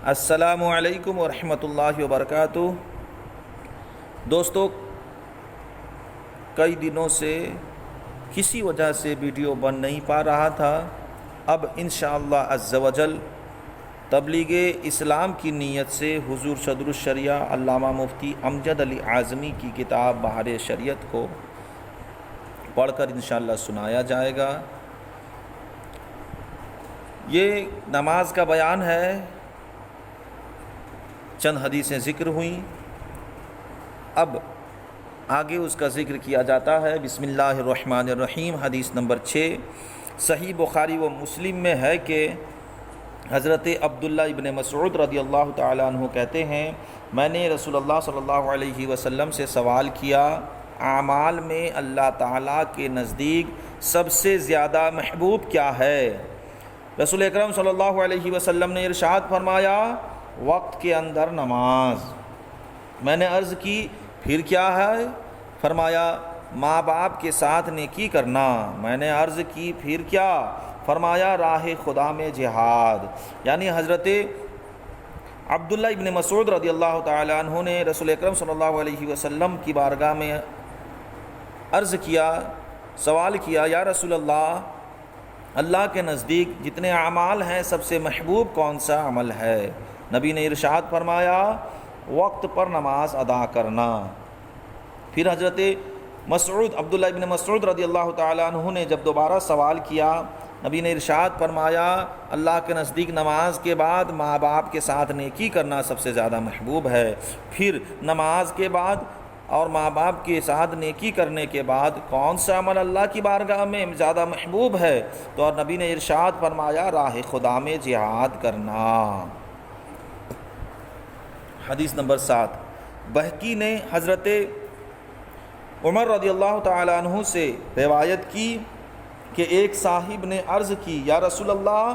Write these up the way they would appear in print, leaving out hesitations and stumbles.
السلام علیکم ورحمۃ اللہ وبرکاتہ۔ دوستو، کئی دنوں سے کسی وجہ سے ویڈیو بن نہیں پا رہا تھا۔ اب انشاءاللہ عز و جل تبلیغ اسلام کی نیت سے حضور صدر الشریعہ علامہ مفتی امجد علی اعظمی کی کتاب بہار شریعت کو پڑھ کر انشاءاللہ سنایا جائے گا۔ یہ نماز کا بیان ہے، چند حدیثیں ذکر ہوئیں، اب آگے اس کا ذکر کیا جاتا ہے۔ بسم اللہ الرحمن الرحیم۔ حدیث نمبر 6 صحیح بخاری و مسلم میں ہے کہ حضرت عبداللہ ابن مسعود رضی اللہ تعالیٰ عنہ کہتے ہیں، میں نے رسول اللہ صلی اللہ علیہ وسلم سے سوال کیا، اعمال میں اللہ تعالیٰ کے نزدیک سب سے زیادہ محبوب کیا ہے؟ رسول اکرم صلی اللہ علیہ وسلم نے ارشاد فرمایا، وقت کے اندر نماز۔ میں نے عرض کی، پھر کیا ہے؟ فرمایا، ماں باپ کے ساتھ نیکی کرنا۔ میں نے عرض کی، پھر کیا؟ فرمایا، راہ خدا میں جہاد۔ یعنی حضرت عبداللہ ابن مسعود رضی اللہ تعالی عنہ نے رسول اکرم صلی اللہ علیہ وسلم کی بارگاہ میں عرض کیا، سوال کیا، یا رسول اللہ، اللہ کے نزدیک جتنے اعمال ہیں سب سے محبوب کون سا عمل ہے؟ نبی نے ارشاد فرمایا، وقت پر نماز ادا کرنا۔ پھر حضرت مسعود عبداللہ ابن مسعود رضی اللہ تعالیٰ عنہ نے جب دوبارہ سوال کیا، نبی نے ارشاد فرمایا، اللہ کے نزدیک نماز کے بعد ماں باپ کے ساتھ نیکی کرنا سب سے زیادہ محبوب ہے۔ پھر نماز کے بعد اور ماں باپ کے ساتھ نیکی کرنے کے بعد کون سا عمل اللہ کی بارگاہ میں زیادہ محبوب ہے؟ تو اور نبی نے ارشاد فرمایا، راہ خدا میں جہاد کرنا۔ حدیث نمبر 7 بہقی نے حضرت عمر رضی اللہ تعالی عنہ سے روایت کی کہ ایک صاحب نے عرض کی، یا رسول اللہ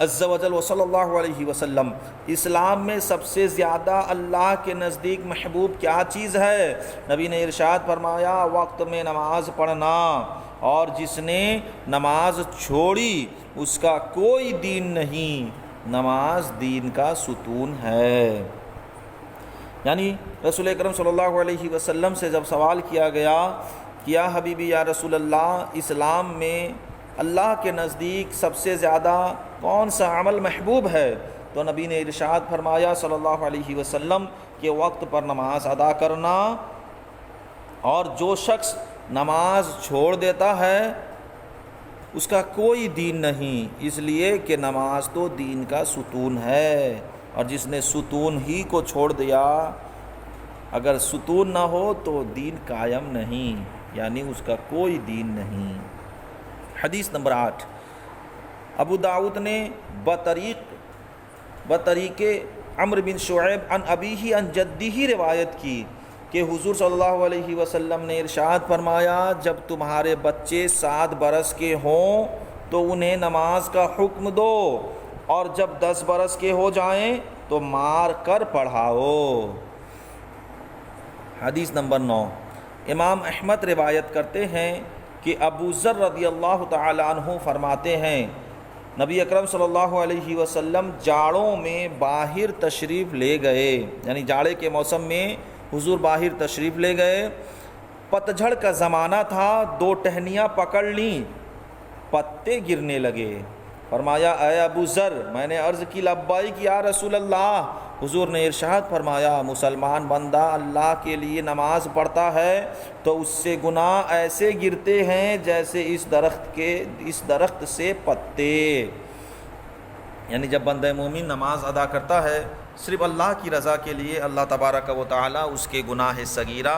عز و جل صلی اللہ علیہ وسلم، اسلام میں سب سے زیادہ اللہ کے نزدیک محبوب کیا چیز ہے؟ نبی نے ارشاد فرمایا، وقت میں نماز پڑھنا، اور جس نے نماز چھوڑی اس کا کوئی دین نہیں۔ نماز دین کا ستون ہے۔ یعنی رسول اکرم صلی اللہ علیہ وسلم سے جب سوال کیا گیا، کیا حبیبی یا رسول اللہ، اسلام میں اللہ کے نزدیک سب سے زیادہ کون سا عمل محبوب ہے؟ تو نبی نے ارشاد فرمایا صلی اللہ علیہ وسلم کہ وقت پر نماز ادا کرنا، اور جو شخص نماز چھوڑ دیتا ہے اس کا کوئی دین نہیں، اس لیے کہ نماز تو دین کا ستون ہے، اور جس نے ستون ہی کو چھوڑ دیا، اگر ستون نہ ہو تو دین قائم نہیں، یعنی اس کا کوئی دین نہیں۔ حدیث نمبر 8 ابو داؤد نے بطریق عمرو بن شعیب عن ابیہ عن جدہ روایت کی کہ حضور صلی اللہ علیہ وسلم نے ارشاد فرمایا، جب تمہارے بچے 7 برس کے ہوں تو انہیں نماز کا حکم دو، اور جب 10 برس کے ہو جائیں تو مار کر پڑھاؤ۔ حدیث نمبر 9 امام احمد روایت کرتے ہیں کہ ابو ذر رضی اللہ تعالی عنہ فرماتے ہیں، نبی اکرم صلی اللہ علیہ وسلم جاڑوں میں باہر تشریف لے گئے، یعنی جاڑے کے موسم میں حضور باہر تشریف لے گئے۔ پتجھڑ کا زمانہ تھا، 2 ٹہنیاں پکڑ لیں، پتے گرنے لگے۔ فرمایا، اے ابو ذر، میں نے عرض کی، لبیک یا رسول اللہ۔ حضور نے ارشاد فرمایا، مسلمان بندہ اللہ کے لیے نماز پڑھتا ہے تو اس سے گناہ ایسے گرتے ہیں جیسے اس درخت سے پتے۔ یعنی جب بندہ مومن نماز ادا کرتا ہے صرف اللہ کی رضا کے لیے، اللہ تبارک و تعالی اس کے گناہ صغیرہ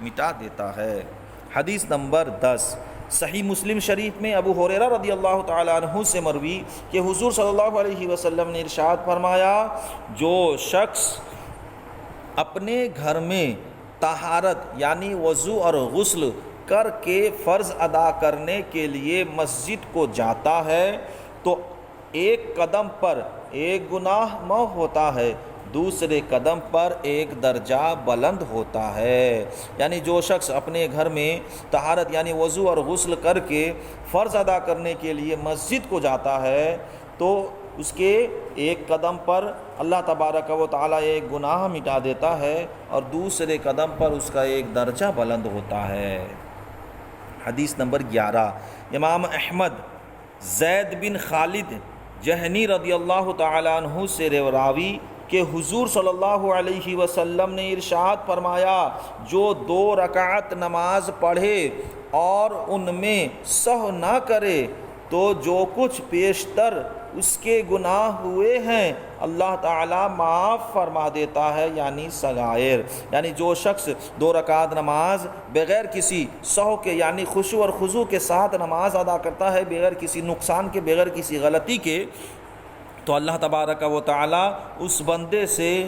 مٹا دیتا ہے۔ حدیث نمبر 10 صحیح مسلم شریف میں ابو ہریرہ رضی اللہ تعالی عنہ سے مروی کہ حضور صلی اللہ علیہ وسلم نے ارشاد فرمایا، جو شخص اپنے گھر میں طہارت یعنی وضو اور غسل کر کے فرض ادا کرنے کے لیے مسجد کو جاتا ہے تو ایک قدم پر ایک گناہ معاف ہوتا ہے، دوسرے قدم پر ایک درجہ بلند ہوتا ہے۔ یعنی جو شخص اپنے گھر میں طہارت یعنی وضو اور غسل کر کے فرض ادا کرنے کے لیے مسجد کو جاتا ہے تو اس کے ایک قدم پر اللہ تبارک و تعالیٰ ایک گناہ مٹا دیتا ہے اور دوسرے قدم پر اس کا ایک درجہ بلند ہوتا ہے۔ حدیث نمبر 11، امام احمد زید بن خالد جہنی رضی اللہ تعالیٰ عنہ سے راوی کہ حضور صلی اللہ علیہ وسلم نے ارشاد فرمایا، جو 2 رکعت نماز پڑھے اور ان میں سہو نہ کرے تو جو کچھ بیشتر اس کے گناہ ہوئے ہیں اللہ تعالیٰ معاف فرما دیتا ہے، یعنی صغائر۔ یعنی جو شخص 2 رکعت نماز بغیر کسی سہو کے یعنی خشوع اور خضوع کے ساتھ نماز ادا کرتا ہے، بغیر کسی نقصان کے، بغیر کسی غلطی کے، تو اللہ تبارک و تعالیٰ اس بندے سے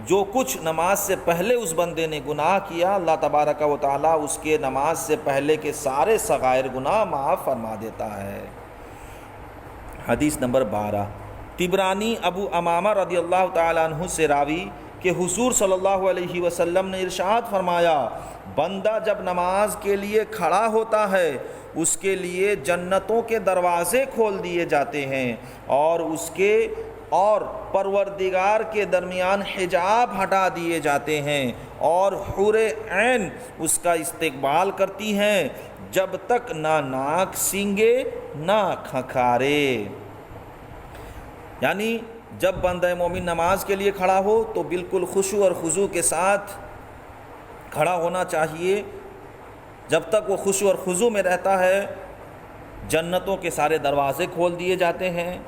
جو کچھ نماز سے پہلے اس بندے نے گناہ کیا، اللہ تبارک و تعالیٰ اس کے نماز سے پہلے کے سارے صغائر گناہ معاف فرما دیتا ہے۔ حدیث نمبر 12، طبرانی ابو امامہ رضی اللہ تعالیٰ عنہ سے راوی کہ حضور صلی اللہ علیہ وسلم نے ارشاد فرمایا، بندہ جب نماز کے لیے کھڑا ہوتا ہے اس کے لیے جنتوں کے دروازے کھول دیے جاتے ہیں اور اس کے اور پروردگار کے درمیان حجاب ہٹا دیے جاتے ہیں اور حور عین اس کا استقبال کرتی ہیں جب تک نہ ناک سینگے نہ کھنکھارے۔ یعنی جب بندہ مومن نماز کے لیے کھڑا ہو تو بالکل خشوع اور خضوع کے ساتھ کھڑا ہونا چاہیے۔ جب تک وہ خشوع اور خضوع میں رہتا ہے جنتوں کے سارے دروازے کھول دیے جاتے ہیں،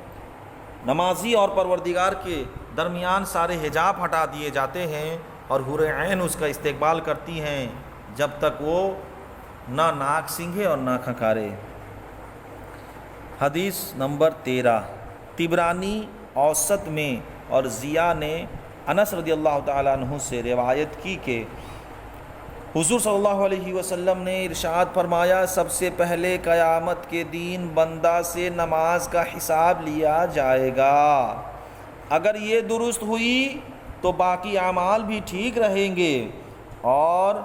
نمازی اور پروردگار کے درمیان سارے حجاب ہٹا دیے جاتے ہیں اور حور عین اس کا استقبال کرتی ہیں جب تک وہ نہ ناک سینگھے اور نہ کھنکھارے۔ حدیث نمبر 13، طبرانی اوسط میں اور ضیاء نے انس رضی اللہ تعالیٰ عنہ سے روایت کی کہ حضور صلی اللہ علیہ وسلم نے ارشاد فرمایا، سب سے پہلے قیامت کے دن بندہ سے نماز کا حساب لیا جائے گا، اگر یہ درست ہوئی تو باقی اعمال بھی ٹھیک رہیں گے اور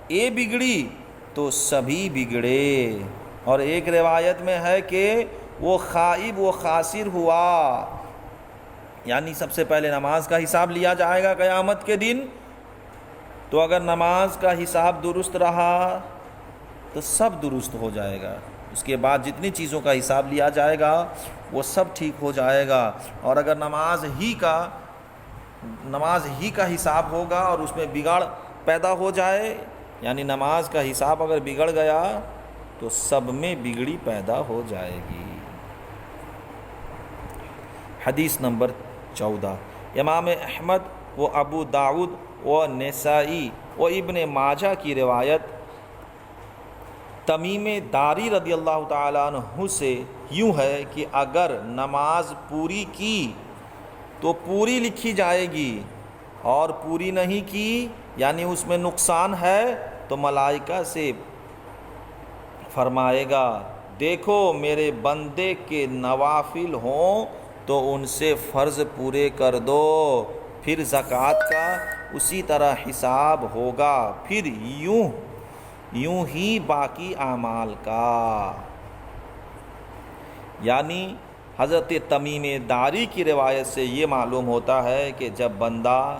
یہ بگڑی تو سبھی بگڑے۔ اور ایک روایت میں ہے کہ وہ خائب و خاسر ہوا، یعنی سب سے پہلے نماز کا حساب لیا جائے گا قیامت کے دن، تو اگر نماز کا حساب درست رہا تو سب درست ہو جائے گا، اس کے بعد جتنی چیزوں کا حساب لیا جائے گا وہ سب ٹھیک ہو جائے گا۔ اور اگر نماز ہی کا حساب ہوگا اور اس میں بگاڑ پیدا ہو جائے، یعنی نماز کا حساب اگر بگڑ گیا تو سب میں بگڑی پیدا ہو جائے گی۔ حدیث نمبر 14، امام احمد و ابو داؤد و نسائی و ابن ماجہ کی روایت تمیم داری رضی اللہ تعالیٰ عنہ سے یوں ہے کہ اگر نماز پوری کی تو پوری لکھی جائے گی اور پوری نہیں کی یعنی اس میں نقصان ہے تو ملائکہ سے فرمائے گا، دیکھو میرے بندے کے نوافل ہوں تو ان سے فرض پورے کر دو، پھر زکوٰۃ کا اسی طرح حساب ہوگا، پھر یوں ہی باقی اعمال کا۔ یعنی حضرت تمیم داری کی روایت سے یہ معلوم ہوتا ہے کہ جب بندہ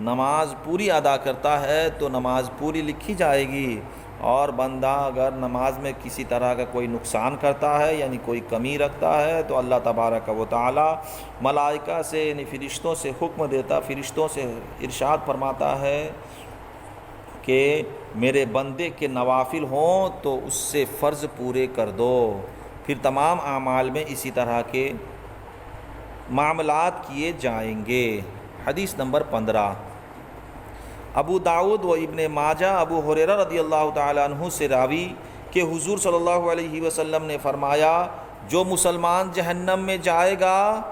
نماز پوری ادا کرتا ہے تو نماز پوری لکھی جائے گی، اور بندہ اگر نماز میں کسی طرح کا کوئی نقصان کرتا ہے یعنی کوئی کمی رکھتا ہے تو اللہ تبارک و تعالی ملائکہ سے یعنی فرشتوں سے حکم دیتا، فرشتوں سے ارشاد فرماتا ہے کہ میرے بندے کے نوافل ہوں تو اس سے فرض پورے کر دو، پھر تمام اعمال میں اسی طرح کے معاملات کیے جائیں گے۔ حدیث نمبر 15، ابو داؤد و ابن ماجہ ابو ہریرہ رضی اللہ تعالیٰ عنہ سے راوی کہ حضور صلی اللہ علیہ وسلم نے فرمایا، جو مسلمان جہنم میں جائے گا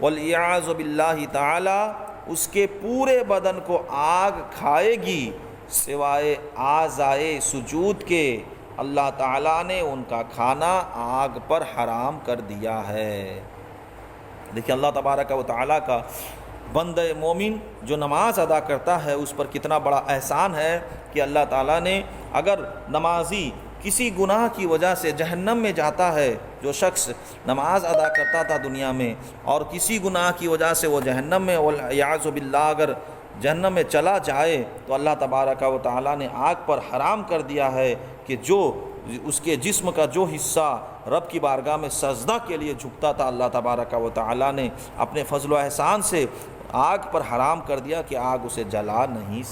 والعیاذ باللہ تعالی، اس کے پورے بدن کو آگ کھائے گی سوائے اعضائے سجود کے، اللہ تعالیٰ نے ان کا کھانا آگ پر حرام کر دیا ہے۔ دیکھیں اللہ تبارک و تعالیٰ کا بندہ مومن جو نماز ادا کرتا ہے اس پر کتنا بڑا احسان ہے کہ اللہ تعالیٰ نے اگر نمازی کسی گناہ کی وجہ سے جہنم میں جاتا ہے، جو شخص نماز ادا کرتا تھا دنیا میں اور کسی گناہ کی وجہ سے وہ جہنم میں والعیاذ باللہ اگر جہنم میں چلا جائے تو اللہ تبارک و تعالیٰ نے آگ پر حرام کر دیا ہے کہ جو اس کے جسم کا جو حصہ رب کی بارگاہ میں سجدہ کے لیے جھکتا تھا، اللہ تبارک و تعالیٰ نے اپنے فضل و احسان سے آگ پر حرام کر دیا کہ آگ اسے جلا نہیں